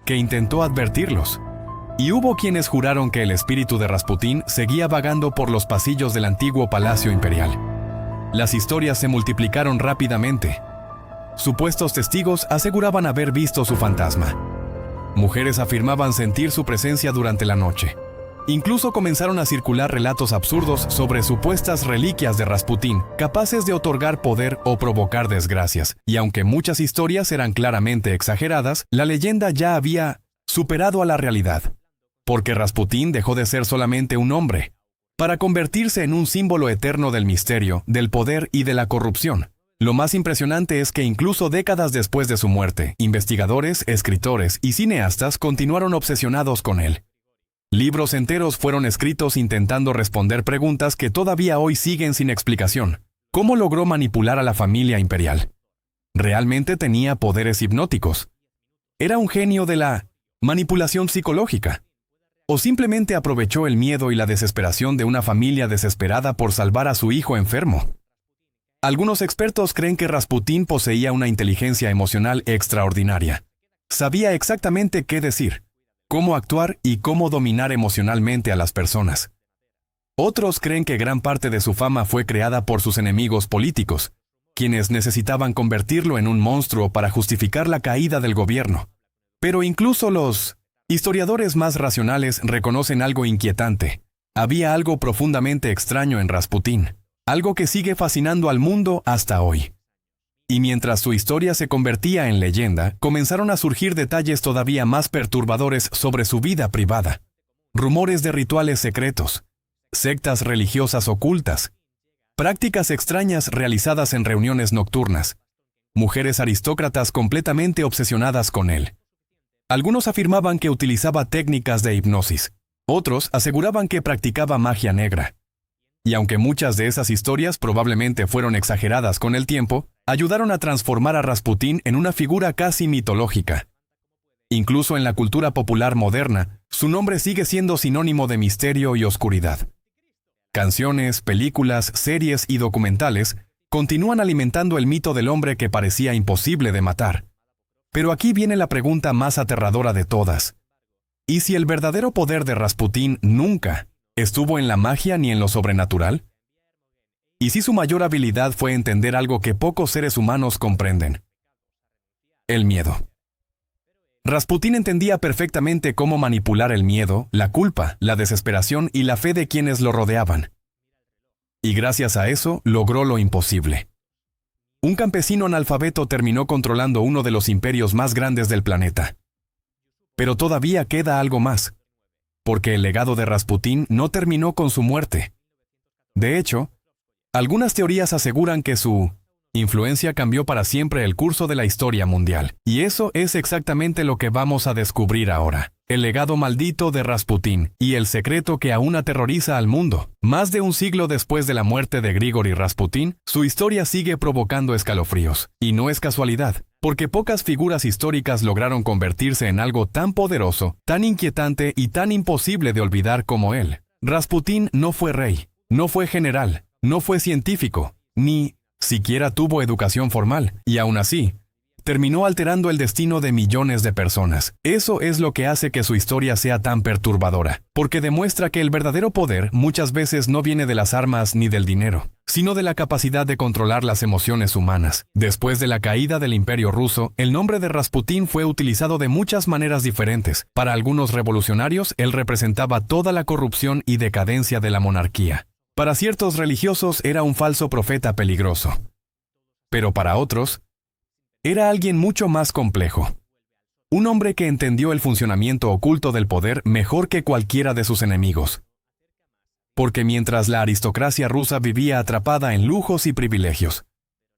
que intentó advertirlos. Y hubo quienes juraron que el espíritu de Rasputín seguía vagando por los pasillos del antiguo palacio imperial. Las historias se multiplicaron rápidamente. Supuestos testigos aseguraban haber visto su fantasma. Mujeres afirmaban sentir su presencia durante la noche. Incluso comenzaron a circular relatos absurdos sobre supuestas reliquias de Rasputín, capaces de otorgar poder o provocar desgracias. Y aunque muchas historias eran claramente exageradas, la leyenda ya había superado a la realidad. Porque Rasputín dejó de ser solamente un hombre, para convertirse en un símbolo eterno del misterio, del poder y de la corrupción. Lo más impresionante es que incluso décadas después de su muerte, investigadores, escritores y cineastas continuaron obsesionados con él. Libros enteros fueron escritos intentando responder preguntas que todavía hoy siguen sin explicación. ¿Cómo logró manipular a la familia imperial? ¿Realmente tenía poderes hipnóticos? ¿Era un genio de la manipulación psicológica? ¿O simplemente aprovechó el miedo y la desesperación de una familia desesperada por salvar a su hijo enfermo? Algunos expertos creen que Rasputín poseía una inteligencia emocional extraordinaria. Sabía exactamente qué decir, cómo actuar y cómo dominar emocionalmente a las personas. Otros creen que gran parte de su fama fue creada por sus enemigos políticos, quienes necesitaban convertirlo en un monstruo para justificar la caída del gobierno. Pero incluso los historiadores más racionales reconocen algo inquietante. Había algo profundamente extraño en Rasputín, algo que sigue fascinando al mundo hasta hoy. Y mientras su historia se convertía en leyenda, comenzaron a surgir detalles todavía más perturbadores sobre su vida privada. Rumores de rituales secretos, sectas religiosas ocultas, prácticas extrañas realizadas en reuniones nocturnas, mujeres aristócratas completamente obsesionadas con él. Algunos afirmaban que utilizaba técnicas de hipnosis. Otros aseguraban que practicaba magia negra. Y aunque muchas de esas historias probablemente fueron exageradas con el tiempo, ayudaron a transformar a Rasputín en una figura casi mitológica. Incluso en la cultura popular moderna, su nombre sigue siendo sinónimo de misterio y oscuridad. Canciones, películas, series y documentales continúan alimentando el mito del hombre que parecía imposible de matar. Pero aquí viene la pregunta más aterradora de todas. ¿Y si el verdadero poder de Rasputín nunca estuvo en la magia ni en lo sobrenatural? ¿Y si su mayor habilidad fue entender algo que pocos seres humanos comprenden? El miedo. Rasputín entendía perfectamente cómo manipular el miedo, la culpa, la desesperación y la fe de quienes lo rodeaban. Y gracias a eso logró lo imposible. Un campesino analfabeto terminó controlando uno de los imperios más grandes del planeta. Pero todavía queda algo más, porque el legado de Rasputín no terminó con su muerte. De hecho, algunas teorías aseguran que su influencia cambió para siempre el curso de la historia mundial. Y eso es exactamente lo que vamos a descubrir ahora. El legado maldito de Rasputín y el secreto que aún aterroriza al mundo. Más de un siglo después de la muerte de Grigori Rasputín, su historia sigue provocando escalofríos. Y no es casualidad, porque pocas figuras históricas lograron convertirse en algo tan poderoso, tan inquietante y tan imposible de olvidar como él. Rasputín no fue rey, no fue general, no fue científico, ni siquiera tuvo educación formal, y aún así, terminó alterando el destino de millones de personas. Eso es lo que hace que su historia sea tan perturbadora, porque demuestra que el verdadero poder muchas veces no viene de las armas ni del dinero, sino de la capacidad de controlar las emociones humanas. Después de la caída del Imperio Ruso, el nombre de Rasputín fue utilizado de muchas maneras diferentes. Para algunos revolucionarios, él representaba toda la corrupción y decadencia de la monarquía. Para ciertos religiosos era un falso profeta peligroso. Pero para otros, era alguien mucho más complejo. Un hombre que entendió el funcionamiento oculto del poder mejor que cualquiera de sus enemigos. Porque mientras la aristocracia rusa vivía atrapada en lujos y privilegios,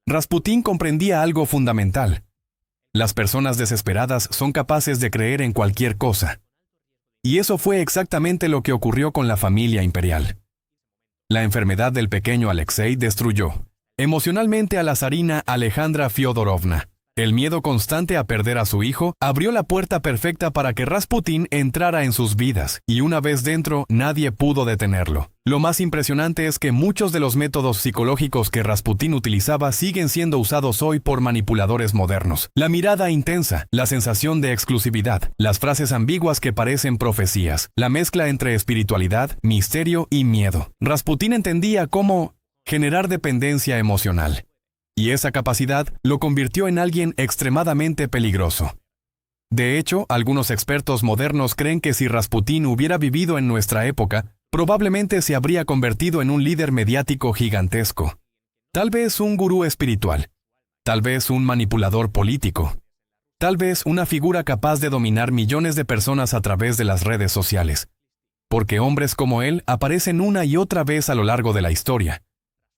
Rasputín comprendía algo fundamental. Las personas desesperadas son capaces de creer en cualquier cosa. Y eso fue exactamente lo que ocurrió con la familia imperial. La enfermedad del pequeño Alexei destruyó emocionalmente a la zarina Alejandra Fyodorovna. El miedo constante a perder a su hijo abrió la puerta perfecta para que Rasputín entrara en sus vidas, y una vez dentro, nadie pudo detenerlo. Lo más impresionante es que muchos de los métodos psicológicos que Rasputín utilizaba siguen siendo usados hoy por manipuladores modernos. La mirada intensa, la sensación de exclusividad, las frases ambiguas que parecen profecías, la mezcla entre espiritualidad, misterio y miedo. Rasputín entendía cómo generar dependencia emocional. Y esa capacidad lo convirtió en alguien extremadamente peligroso. De hecho, algunos expertos modernos creen que si Rasputín hubiera vivido en nuestra época, probablemente se habría convertido en un líder mediático gigantesco. Tal vez un gurú espiritual, tal vez un manipulador político, tal vez una figura capaz de dominar millones de personas a través de las redes sociales. Porque hombres como él aparecen una y otra vez a lo largo de la historia.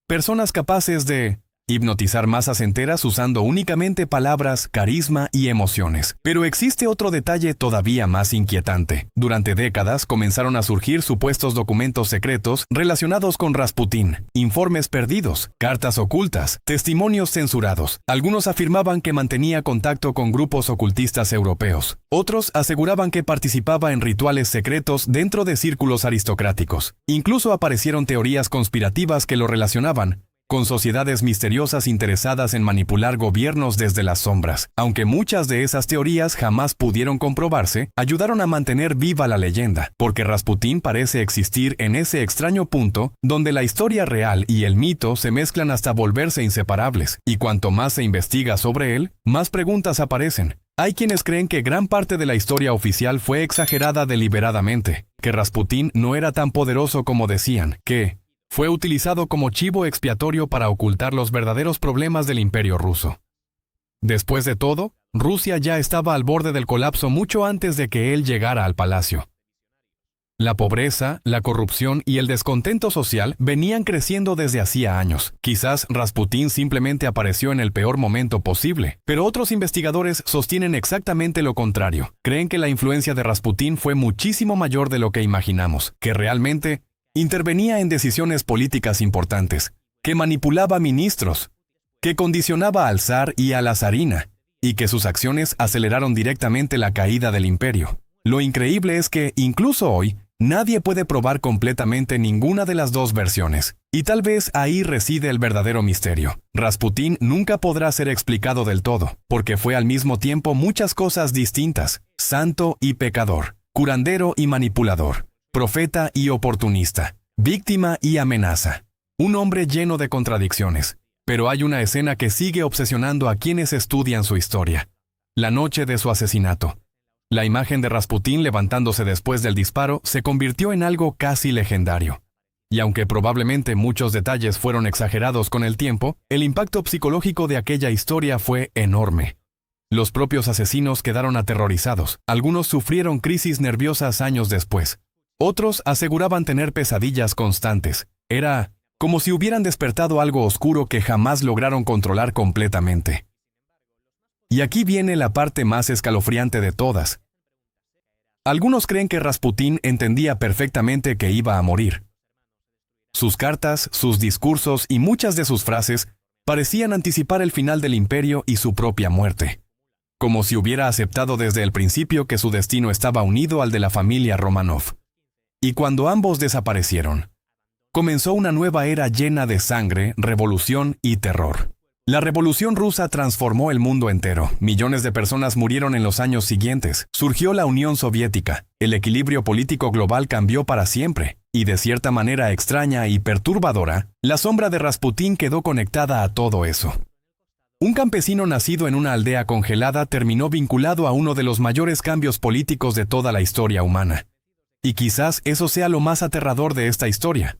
Personas capaces de hipnotizar masas enteras usando únicamente palabras, carisma y emociones. Pero existe otro detalle todavía más inquietante. Durante décadas comenzaron a surgir supuestos documentos secretos relacionados con Rasputín, informes perdidos, cartas ocultas, testimonios censurados. Algunos afirmaban que mantenía contacto con grupos ocultistas europeos. Otros aseguraban que participaba en rituales secretos dentro de círculos aristocráticos. Incluso aparecieron teorías conspirativas que lo relacionaban con sociedades misteriosas interesadas en manipular gobiernos desde las sombras. Aunque muchas de esas teorías jamás pudieron comprobarse, ayudaron a mantener viva la leyenda, porque Rasputín parece existir en ese extraño punto donde la historia real y el mito se mezclan hasta volverse inseparables, y cuanto más se investiga sobre él, más preguntas aparecen. Hay quienes creen que gran parte de la historia oficial fue exagerada deliberadamente, que Rasputín no era tan poderoso como decían, que fue utilizado como chivo expiatorio para ocultar los verdaderos problemas del Imperio ruso. Después de todo, Rusia ya estaba al borde del colapso mucho antes de que él llegara al palacio. La pobreza, la corrupción y el descontento social venían creciendo desde hacía años. Quizás Rasputín simplemente apareció en el peor momento posible, pero otros investigadores sostienen exactamente lo contrario. Creen que la influencia de Rasputín fue muchísimo mayor de lo que imaginamos, que realmente intervenía en decisiones políticas importantes, que manipulaba ministros, que condicionaba al zar y a la zarina, y que sus acciones aceleraron directamente la caída del imperio. Lo increíble es que, incluso hoy, nadie puede probar completamente ninguna de las dos versiones. Y tal vez ahí reside el verdadero misterio. Rasputín nunca podrá ser explicado del todo, porque fue al mismo tiempo muchas cosas distintas: santo y pecador, curandero y manipulador, profeta y oportunista, víctima y amenaza. Un hombre lleno de contradicciones. Pero hay una escena que sigue obsesionando a quienes estudian su historia. La noche de su asesinato. La imagen de Rasputín levantándose después del disparo se convirtió en algo casi legendario. Y aunque probablemente muchos detalles fueron exagerados con el tiempo, el impacto psicológico de aquella historia fue enorme. Los propios asesinos quedaron aterrorizados. Algunos sufrieron crisis nerviosas años después. Otros aseguraban tener pesadillas constantes. Era como si hubieran despertado algo oscuro que jamás lograron controlar completamente. Y aquí viene la parte más escalofriante de todas. Algunos creen que Rasputín entendía perfectamente que iba a morir. Sus cartas, sus discursos y muchas de sus frases parecían anticipar el final del imperio y su propia muerte. Como si hubiera aceptado desde el principio que su destino estaba unido al de la familia Romanov. Y cuando ambos desaparecieron, comenzó una nueva era llena de sangre, revolución y terror. La Revolución Rusa transformó el mundo entero. Millones de personas murieron en los años siguientes. Surgió la Unión Soviética. El equilibrio político global cambió para siempre. Y de cierta manera extraña y perturbadora, la sombra de Rasputín quedó conectada a todo eso. Un campesino nacido en una aldea congelada terminó vinculado a uno de los mayores cambios políticos de toda la historia humana. Y quizás eso sea lo más aterrador de esta historia.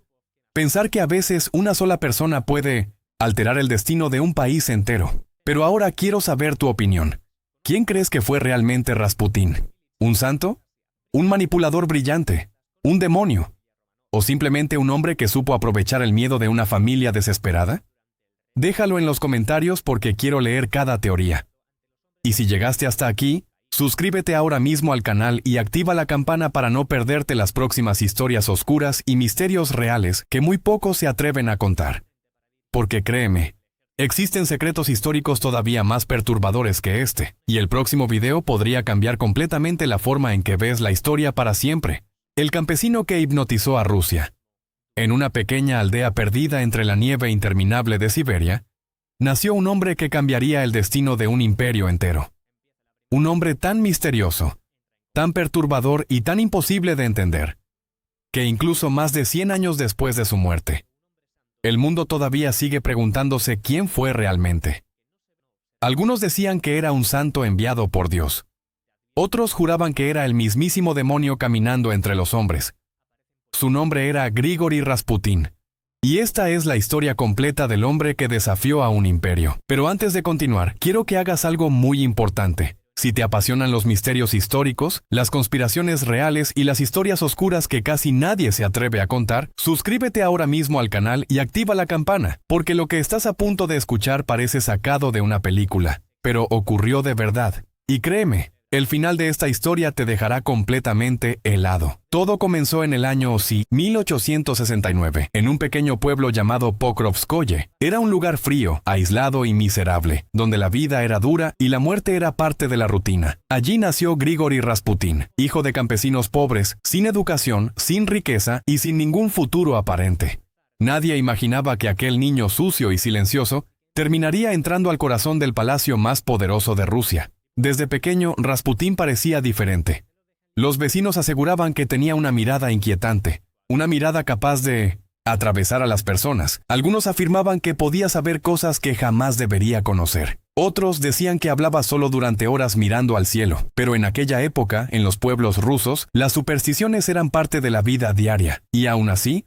Pensar que a veces una sola persona puede alterar el destino de un país entero. Pero ahora quiero saber tu opinión. ¿Quién crees que fue realmente Rasputín? ¿Un santo? ¿Un manipulador brillante? ¿Un demonio? ¿O simplemente un hombre que supo aprovechar el miedo de una familia desesperada? Déjalo en los comentarios porque quiero leer cada teoría. Y si llegaste hasta aquí, suscríbete ahora mismo al canal y activa la campana para no perderte las próximas historias oscuras y misterios reales que muy pocos se atreven a contar. Porque créeme, Existen secretos históricos todavía más perturbadores que este, y el próximo video podría cambiar completamente la forma en que ves la historia para siempre. El campesino que hipnotizó a Rusia. En una pequeña aldea perdida entre la nieve interminable de Siberia, nació un hombre que cambiaría el destino de un imperio entero. Un hombre tan misterioso, tan perturbador y tan imposible de entender, que incluso más de 100 años después de su muerte, el mundo todavía sigue preguntándose quién fue realmente. Algunos decían que era un santo enviado por Dios. Otros juraban que era el mismísimo demonio caminando entre los hombres. Su nombre era Grigori Rasputin. Y esta es la historia completa del hombre que desafió a un imperio. Pero antes de continuar, quiero que hagas algo muy importante. Si te apasionan los misterios históricos, las conspiraciones reales y las historias oscuras que casi nadie se atreve a contar, suscríbete ahora mismo al canal y activa la campana, porque lo que estás a punto de escuchar parece sacado de una película, pero ocurrió de verdad. Y créeme, el final de esta historia te dejará completamente helado. Todo comenzó en el año 1869, en un pequeño pueblo llamado Pokrovskoye. Era un lugar frío, aislado y miserable, donde la vida era dura y la muerte era parte de la rutina. Allí nació Grigori Rasputin, hijo de campesinos pobres, sin educación, sin riqueza y sin ningún futuro aparente. Nadie imaginaba que aquel niño sucio y silencioso terminaría entrando al corazón del palacio más poderoso de Rusia. Desde pequeño, Rasputín parecía diferente. Los vecinos aseguraban que tenía una mirada inquietante, una mirada capaz de atravesar a las personas. Algunos afirmaban que podía saber cosas que jamás debería conocer. Otros decían que hablaba solo durante horas mirando al cielo. Pero en aquella época, en los pueblos rusos, las supersticiones eran parte de la vida diaria. Y aún así,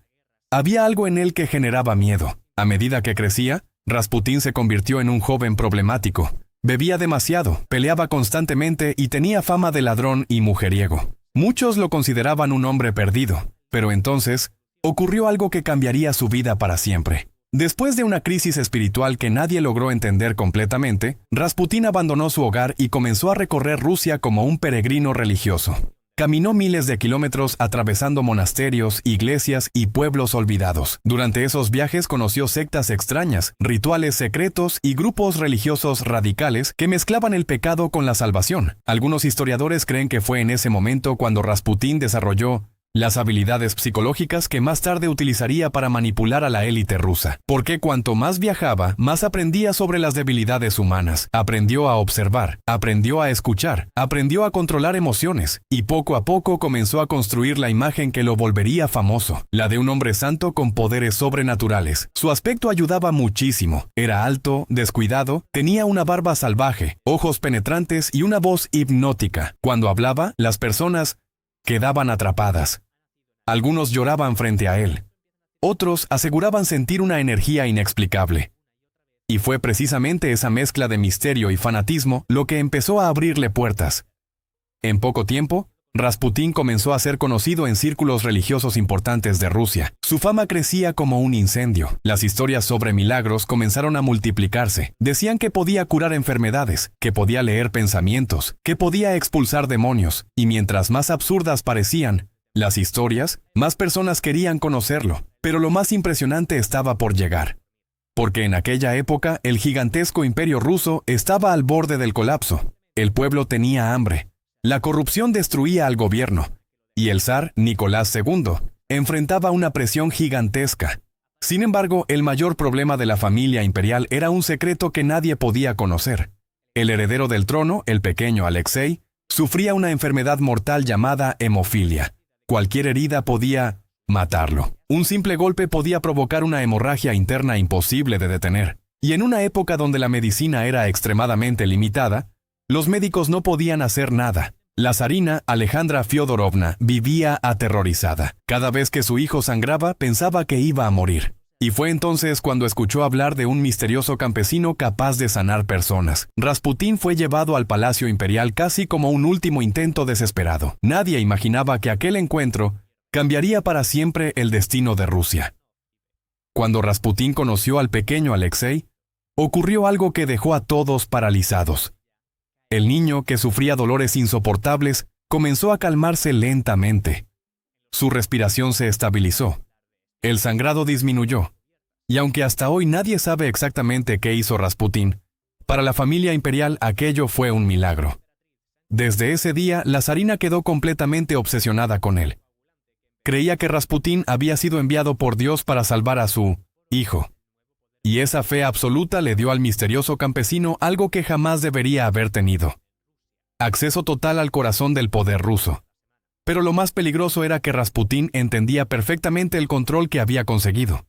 había algo en él que generaba miedo. A medida que crecía, Rasputín se convirtió en un joven problemático. Bebía demasiado, peleaba constantemente y tenía fama de ladrón y mujeriego. Muchos lo consideraban un hombre perdido, pero entonces ocurrió algo que cambiaría su vida para siempre. Después de una crisis espiritual que nadie logró entender completamente, Rasputín abandonó su hogar y comenzó a recorrer Rusia como un peregrino religioso. Caminó miles de kilómetros atravesando monasterios, iglesias y pueblos olvidados. Durante esos viajes conoció sectas extrañas, rituales secretos y grupos religiosos radicales que mezclaban el pecado con la salvación. Algunos historiadores creen que fue en ese momento cuando Rasputín desarrolló las habilidades psicológicas que más tarde utilizaría para manipular a la élite rusa. Porque cuanto más viajaba, más aprendía sobre las debilidades humanas. Aprendió a observar, aprendió a escuchar, aprendió a controlar emociones, y poco a poco comenzó a construir la imagen que lo volvería famoso, la de un hombre santo con poderes sobrenaturales. Su aspecto ayudaba muchísimo. Era alto, descuidado, tenía una barba salvaje, ojos penetrantes y una voz hipnótica. Cuando hablaba, las personas quedaban atrapadas. Algunos lloraban frente a él. Otros aseguraban sentir una energía inexplicable. Y fue precisamente esa mezcla de misterio y fanatismo lo que empezó a abrirle puertas. En poco tiempo, Rasputín comenzó a ser conocido en círculos religiosos importantes de Rusia. Su fama crecía como un incendio. Las historias sobre milagros comenzaron a multiplicarse. Decían que podía curar enfermedades, que podía leer pensamientos, que podía expulsar demonios. Y mientras más absurdas parecían las historias, más personas querían conocerlo. Pero lo más impresionante estaba por llegar. Porque en aquella época el gigantesco imperio ruso estaba al borde del colapso. El pueblo tenía hambre. La corrupción destruía al gobierno, y el zar Nicolás II enfrentaba una presión gigantesca. Sin embargo, el mayor problema de la familia imperial era un secreto que nadie podía conocer. El heredero del trono, el pequeño Alexei, sufría una enfermedad mortal llamada hemofilia. Cualquier herida podía matarlo. Un simple golpe podía provocar una hemorragia interna imposible de detener. Y en una época donde la medicina era extremadamente limitada, los médicos no podían hacer nada. La zarina Alejandra Fyodorovna vivía aterrorizada. Cada vez que su hijo sangraba, pensaba que iba a morir. Y fue entonces cuando escuchó hablar de un misterioso campesino capaz de sanar personas. Rasputín fue llevado al palacio imperial casi como un último intento desesperado. Nadie imaginaba que aquel encuentro cambiaría para siempre el destino de Rusia. Cuando Rasputín conoció al pequeño Alexei, ocurrió algo que dejó a todos paralizados. El niño, que sufría dolores insoportables, comenzó a calmarse lentamente. Su respiración se estabilizó. El sangrado disminuyó. Y aunque hasta hoy nadie sabe exactamente qué hizo Rasputín, para la familia imperial aquello fue un milagro. Desde ese día, la zarina quedó completamente obsesionada con él. Creía que Rasputín había sido enviado por Dios para salvar a su hijo. Y esa fe absoluta le dio al misterioso campesino algo que jamás debería haber tenido: acceso total al corazón del poder ruso. Pero lo más peligroso era que Rasputín entendía perfectamente el control que había conseguido.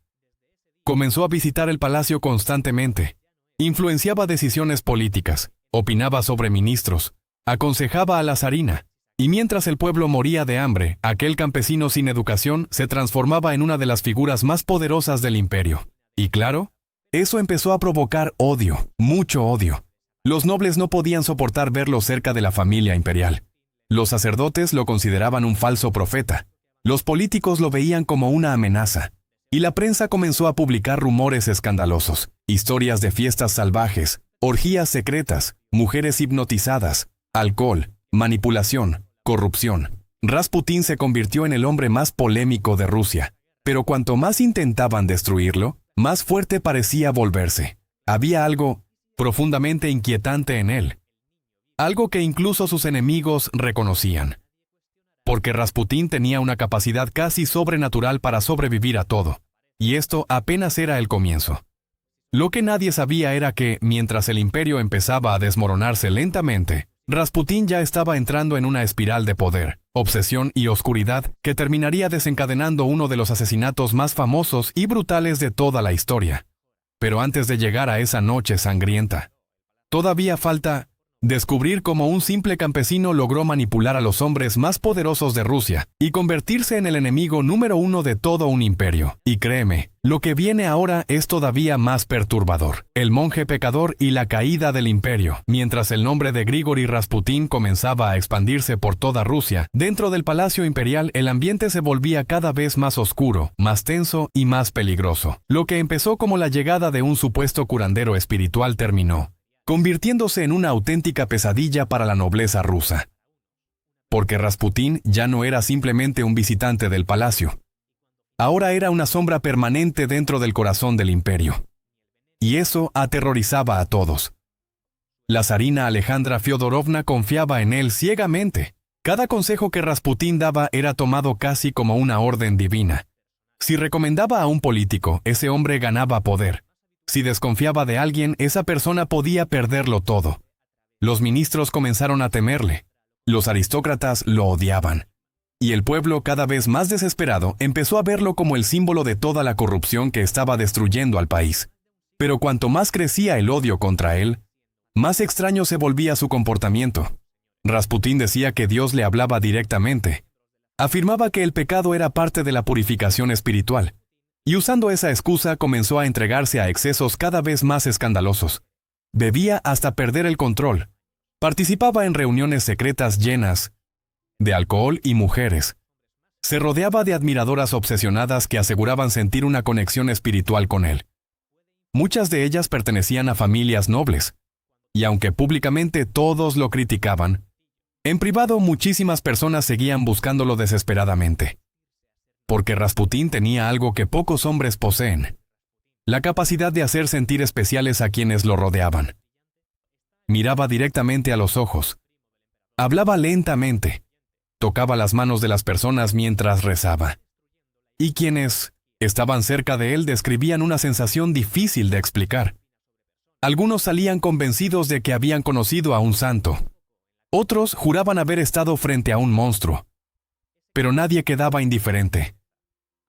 Comenzó a visitar el palacio constantemente, influenciaba decisiones políticas, opinaba sobre ministros, aconsejaba a la zarina, y mientras el pueblo moría de hambre, aquel campesino sin educación se transformaba en una de las figuras más poderosas del imperio. Y claro, eso empezó a provocar odio, mucho odio. Los nobles no podían soportar verlo cerca de la familia imperial. Los sacerdotes lo consideraban un falso profeta. Los políticos lo veían como una amenaza. Y la prensa comenzó a publicar rumores escandalosos, historias de fiestas salvajes, orgías secretas, mujeres hipnotizadas, alcohol, manipulación, corrupción. Rasputín se convirtió en el hombre más polémico de Rusia. Pero cuanto más intentaban destruirlo, más fuerte parecía volverse. Había algo profundamente inquietante en él. Algo que incluso sus enemigos reconocían. Porque Rasputín tenía una capacidad casi sobrenatural para sobrevivir a todo. Y esto apenas era el comienzo. Lo que nadie sabía era que, mientras el imperio empezaba a desmoronarse lentamente, Rasputín ya estaba entrando en una espiral de poder, obsesión y oscuridad que terminaría desencadenando uno de los asesinatos más famosos y brutales de toda la historia. Pero antes de llegar a esa noche sangrienta, todavía falta descubrir cómo un simple campesino logró manipular a los hombres más poderosos de Rusia y convertirse en el enemigo número uno de todo un imperio. Y créeme, lo que viene ahora es todavía más perturbador. El monje pecador y la caída del imperio. Mientras el nombre de Grigori Rasputín comenzaba a expandirse por toda Rusia, dentro del palacio imperial el ambiente se volvía cada vez más oscuro, más tenso y más peligroso. Lo que empezó como la llegada de un supuesto curandero espiritual terminó convirtiéndose en una auténtica pesadilla para la nobleza rusa. Porque Rasputín ya no era simplemente un visitante del palacio. Ahora era una sombra permanente dentro del corazón del imperio. Y eso aterrorizaba a todos. La zarina Alejandra Fyodorovna confiaba en él ciegamente. Cada consejo que Rasputín daba era tomado casi como una orden divina. Si recomendaba a un político, ese hombre ganaba poder. Si desconfiaba de alguien, esa persona podía perderlo todo. Los ministros comenzaron a temerle. Los aristócratas lo odiaban. Y el pueblo, cada vez más desesperado, empezó a verlo como el símbolo de toda la corrupción que estaba destruyendo al país. Pero cuanto más crecía el odio contra él, más extraño se volvía su comportamiento. Rasputín decía que Dios le hablaba directamente. Afirmaba que el pecado era parte de la purificación espiritual. Y usando esa excusa comenzó a entregarse a excesos cada vez más escandalosos. Bebía hasta perder el control. Participaba en reuniones secretas llenas de alcohol y mujeres. Se rodeaba de admiradoras obsesionadas que aseguraban sentir una conexión espiritual con él. Muchas de ellas pertenecían a familias nobles. Y aunque públicamente todos lo criticaban, en privado muchísimas personas seguían buscándolo desesperadamente. Porque Rasputín tenía algo que pocos hombres poseen: la capacidad de hacer sentir especiales a quienes lo rodeaban. Miraba directamente a los ojos. Hablaba lentamente. Tocaba las manos de las personas mientras rezaba. Y quienes estaban cerca de él describían una sensación difícil de explicar. Algunos salían convencidos de que habían conocido a un santo. Otros juraban haber estado frente a un monstruo. Pero nadie quedaba indiferente.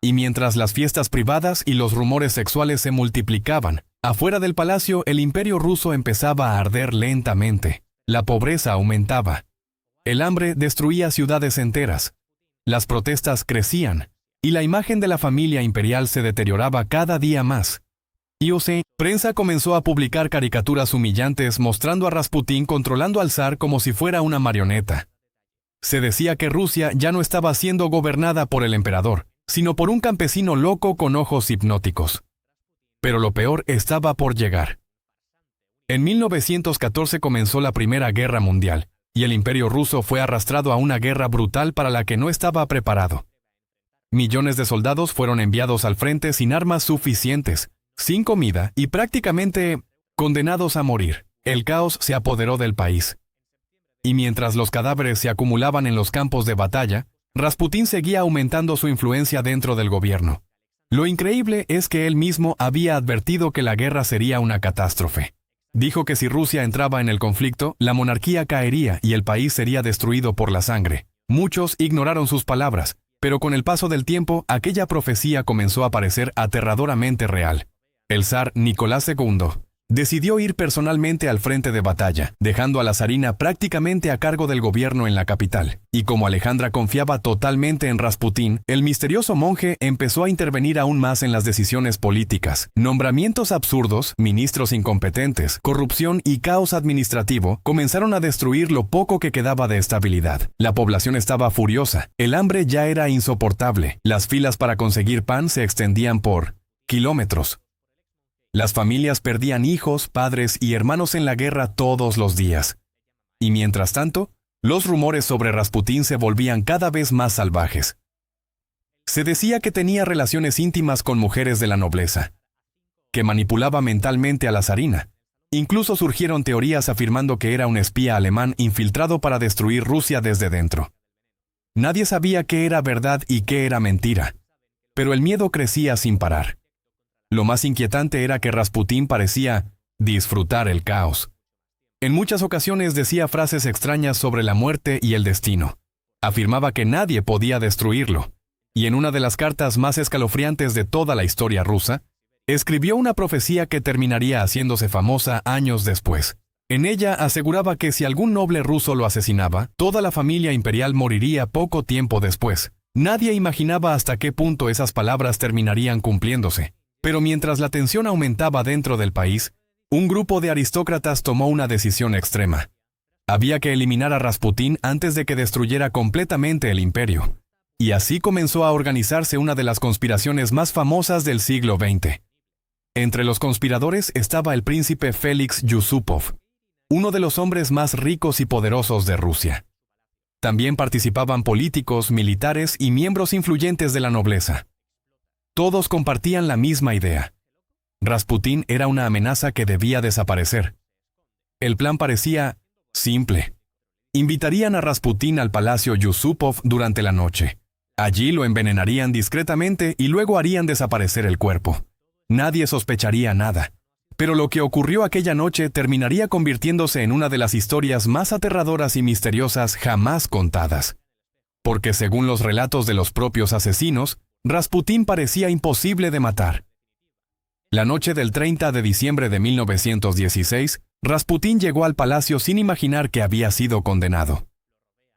Y mientras las fiestas privadas y los rumores sexuales se multiplicaban, afuera del palacio el imperio ruso empezaba a arder lentamente. La pobreza aumentaba. El hambre destruía ciudades enteras. Las protestas crecían, y la imagen de la familia imperial se deterioraba cada día más. Prensa comenzó a publicar caricaturas humillantes mostrando a Rasputín controlando al zar como si fuera una marioneta. Se decía que Rusia ya no estaba siendo gobernada por el emperador, sino por un campesino loco con ojos hipnóticos. Pero lo peor estaba por llegar. En 1914 comenzó la Primera Guerra Mundial, y el imperio ruso fue arrastrado a una guerra brutal para la que no estaba preparado. Millones de soldados fueron enviados al frente sin armas suficientes, sin comida y prácticamente condenados a morir. El caos se apoderó del país. Y mientras los cadáveres se acumulaban en los campos de batalla, Rasputín seguía aumentando su influencia dentro del gobierno. Lo increíble es que él mismo había advertido que la guerra sería una catástrofe. Dijo que si Rusia entraba en el conflicto, la monarquía caería y el país sería destruido por la sangre. Muchos ignoraron sus palabras, pero con el paso del tiempo, aquella profecía comenzó a parecer aterradoramente real. El zar Nicolás II decidió ir personalmente al frente de batalla, dejando a la zarina prácticamente a cargo del gobierno en la capital. Y como Alejandra confiaba totalmente en Rasputín, el misterioso monje empezó a intervenir aún más en las decisiones políticas. Nombramientos absurdos, ministros incompetentes, corrupción y caos administrativo comenzaron a destruir lo poco que quedaba de estabilidad. La población estaba furiosa, el hambre ya era insoportable, las filas para conseguir pan se extendían por kilómetros. Las familias perdían hijos, padres y hermanos en la guerra todos los días. Y mientras tanto, los rumores sobre Rasputín se volvían cada vez más salvajes. Se decía que tenía relaciones íntimas con mujeres de la nobleza, que manipulaba mentalmente a la zarina. Incluso surgieron teorías afirmando que era un espía alemán infiltrado para destruir Rusia desde dentro. Nadie sabía qué era verdad y qué era mentira, pero el miedo crecía sin parar. Lo más inquietante era que Rasputín parecía disfrutar el caos. En muchas ocasiones decía frases extrañas sobre la muerte y el destino. Afirmaba que nadie podía destruirlo, y en una de las cartas más escalofriantes de toda la historia rusa, escribió una profecía que terminaría haciéndose famosa años después. En ella aseguraba que si algún noble ruso lo asesinaba, toda la familia imperial moriría poco tiempo después. Nadie imaginaba hasta qué punto esas palabras terminarían cumpliéndose. Pero mientras la tensión aumentaba dentro del país, un grupo de aristócratas tomó una decisión extrema. Había que eliminar a Rasputín antes de que destruyera completamente el imperio. Y así comenzó a organizarse una de las conspiraciones más famosas del siglo XX. Entre los conspiradores estaba el príncipe Félix Yusupov, uno de los hombres más ricos y poderosos de Rusia. También participaban políticos, militares y miembros influyentes de la nobleza. Todos compartían la misma idea. Rasputín era una amenaza que debía desaparecer. El plan parecía simple. Invitarían a Rasputín al palacio Yusupov durante la noche. Allí lo envenenarían discretamente y luego harían desaparecer el cuerpo. Nadie sospecharía nada. Pero lo que ocurrió aquella noche terminaría convirtiéndose en una de las historias más aterradoras y misteriosas jamás contadas. Porque según los relatos de los propios asesinos, Rasputín parecía imposible de matar. La noche del 30 de diciembre de 1916, Rasputín llegó al palacio sin imaginar que había sido condenado.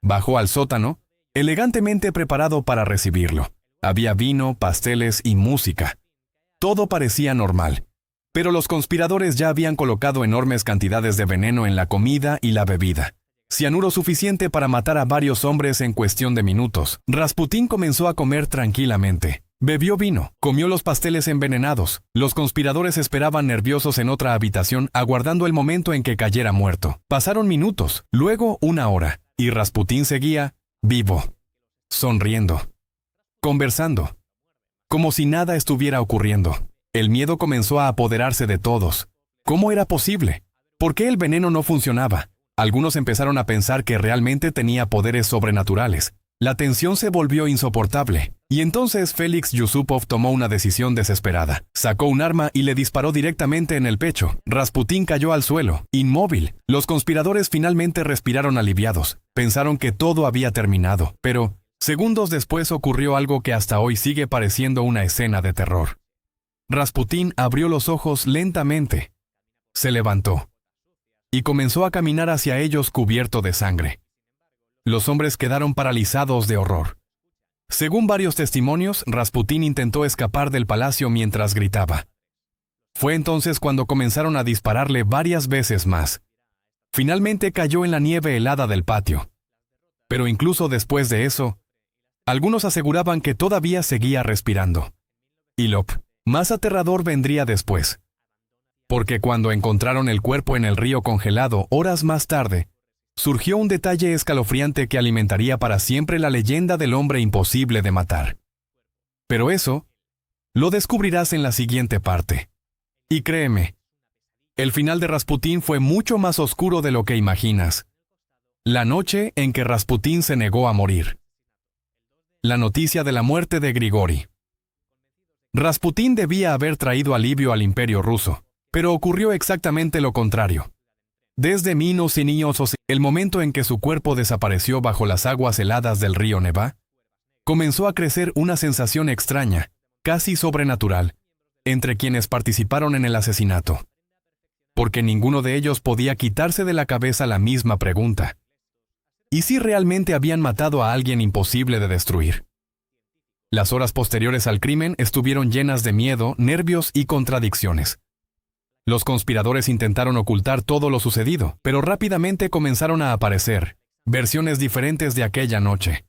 Bajó al sótano, elegantemente preparado para recibirlo. Había vino, pasteles y música. Todo parecía normal, pero los conspiradores ya habían colocado enormes cantidades de veneno en la comida y la bebida. Cianuro suficiente para matar a varios hombres en cuestión de minutos. Rasputín comenzó a comer tranquilamente. Bebió vino, comió los pasteles envenenados. Los conspiradores esperaban nerviosos en otra habitación, aguardando el momento en que cayera muerto. Pasaron minutos, luego una hora, y Rasputín seguía vivo, sonriendo, conversando, como si nada estuviera ocurriendo. El miedo comenzó a apoderarse de todos. ¿Cómo era posible? ¿Por qué el veneno no funcionaba? Algunos empezaron a pensar que realmente tenía poderes sobrenaturales. La tensión se volvió insoportable. Y entonces Félix Yusupov tomó una decisión desesperada. Sacó un arma y le disparó directamente en el pecho. Rasputín cayó al suelo, inmóvil. Los conspiradores finalmente respiraron aliviados. Pensaron que todo había terminado. Pero, segundos después ocurrió algo que hasta hoy sigue pareciendo una escena de terror. Rasputín abrió los ojos lentamente. Se levantó y comenzó a caminar hacia ellos cubierto de sangre. Los hombres quedaron paralizados de horror. Según varios testimonios, Rasputín intentó escapar del palacio mientras gritaba. Fue entonces cuando comenzaron a dispararle varias veces más. Finalmente cayó en la nieve helada del patio. Pero incluso después de eso, algunos aseguraban que todavía seguía respirando. Y lo más aterrador vendría después. Porque cuando encontraron el cuerpo en el río congelado horas más tarde, surgió un detalle escalofriante que alimentaría para siempre la leyenda del hombre imposible de matar. Pero eso lo descubrirás en la siguiente parte. Y créeme, el final de Rasputín fue mucho más oscuro de lo que imaginas. La noche en que Rasputín se negó a morir. La noticia de la muerte de Grigori. Rasputín debía haber traído alivio al Imperio ruso, pero ocurrió exactamente lo contrario. Desde Minos y Niños, el momento en que su cuerpo desapareció bajo las aguas heladas del río Neva, comenzó a crecer una sensación extraña, casi sobrenatural, entre quienes participaron en el asesinato. Porque ninguno de ellos podía quitarse de la cabeza la misma pregunta. ¿Y si realmente habían matado a alguien imposible de destruir? Las horas posteriores al crimen estuvieron llenas de miedo, nervios y contradicciones. Los conspiradores intentaron ocultar todo lo sucedido, pero rápidamente comenzaron a aparecer versiones diferentes de aquella noche.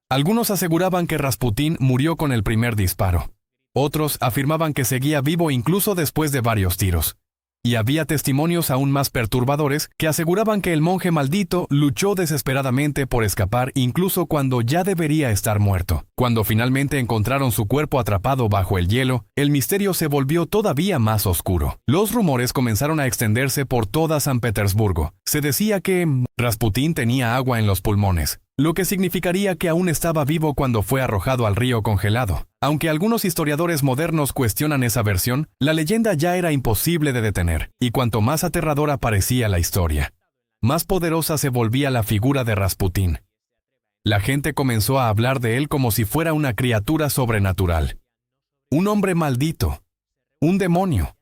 Algunos aseguraban que Rasputín murió con el primer disparo. Otros afirmaban que seguía vivo incluso después de varios tiros. Y había testimonios aún más perturbadores que aseguraban que el monje maldito luchó desesperadamente por escapar incluso cuando ya debería estar muerto. Cuando finalmente encontraron su cuerpo atrapado bajo el hielo, el misterio se volvió todavía más oscuro. Los rumores comenzaron a extenderse por toda San Petersburgo. Se decía que Rasputín tenía agua en los pulmones, lo que significaría que aún estaba vivo cuando fue arrojado al río congelado. Aunque algunos historiadores modernos cuestionan esa versión, la leyenda ya era imposible de detener, y cuanto más aterradora parecía la historia, más poderosa se volvía la figura de Rasputín. La gente comenzó a hablar de él como si fuera una criatura sobrenatural. Un hombre maldito, un demonio,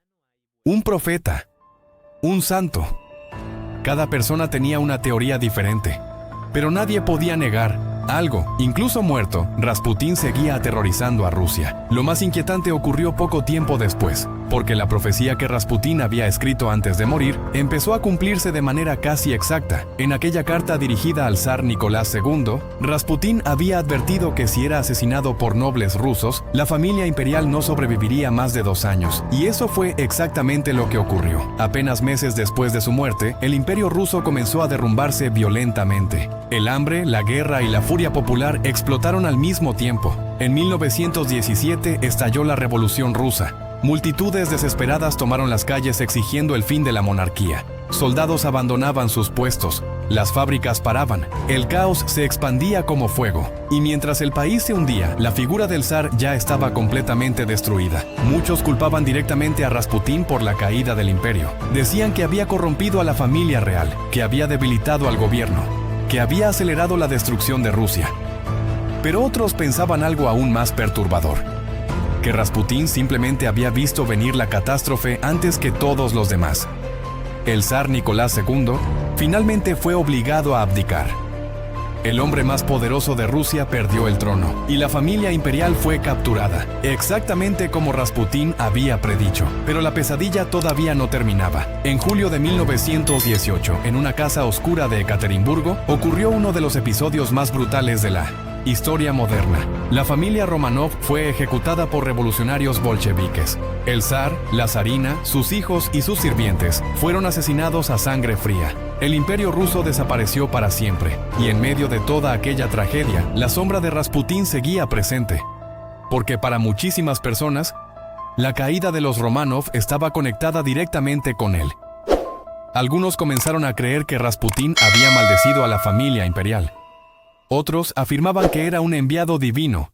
un profeta, un santo. Cada persona tenía una teoría diferente, pero nadie podía negar algo. Incluso muerto, Rasputín seguía aterrorizando a Rusia. Lo más inquietante ocurrió poco tiempo después, porque la profecía que Rasputín había escrito antes de morir empezó a cumplirse de manera casi exacta. En aquella carta dirigida al zar Nicolás II, Rasputín había advertido que si era asesinado por nobles rusos, la familia imperial no sobreviviría más de 2 años. Y eso fue exactamente lo que ocurrió. Apenas meses después de su muerte, el imperio ruso comenzó a derrumbarse violentamente. El hambre, la guerra y la furia popular explotaron al mismo tiempo. En 1917 estalló la Revolución Rusa. Multitudes desesperadas tomaron las calles exigiendo el fin de la monarquía. Soldados abandonaban sus puestos, las fábricas paraban, el caos se expandía como fuego. Y mientras el país se hundía, la figura del zar ya estaba completamente destruida. Muchos culpaban directamente a Rasputín por la caída del imperio. Decían que había corrompido a la familia real, que había debilitado al gobierno, que había acelerado la destrucción de Rusia. Pero otros pensaban algo aún más perturbador: que Rasputín simplemente había visto venir la catástrofe antes que todos los demás. El zar Nicolás II finalmente fue obligado a abdicar. El hombre más poderoso de Rusia perdió el trono, y la familia imperial fue capturada, exactamente como Rasputín había predicho. Pero la pesadilla todavía no terminaba. En julio de 1918, en una casa oscura de Ekaterimburgo, ocurrió uno de los episodios más brutales de la historia moderna. La familia Romanov fue ejecutada por revolucionarios bolcheviques. El zar, la zarina, sus hijos y sus sirvientes fueron asesinados a sangre fría. El imperio ruso desapareció para siempre, y en medio de toda aquella tragedia, la sombra de Rasputín seguía presente. Porque para muchísimas personas, la caída de los Romanov estaba conectada directamente con él. Algunos comenzaron a creer que Rasputín había maldecido a la familia imperial. Otros afirmaban que era un enviado divino,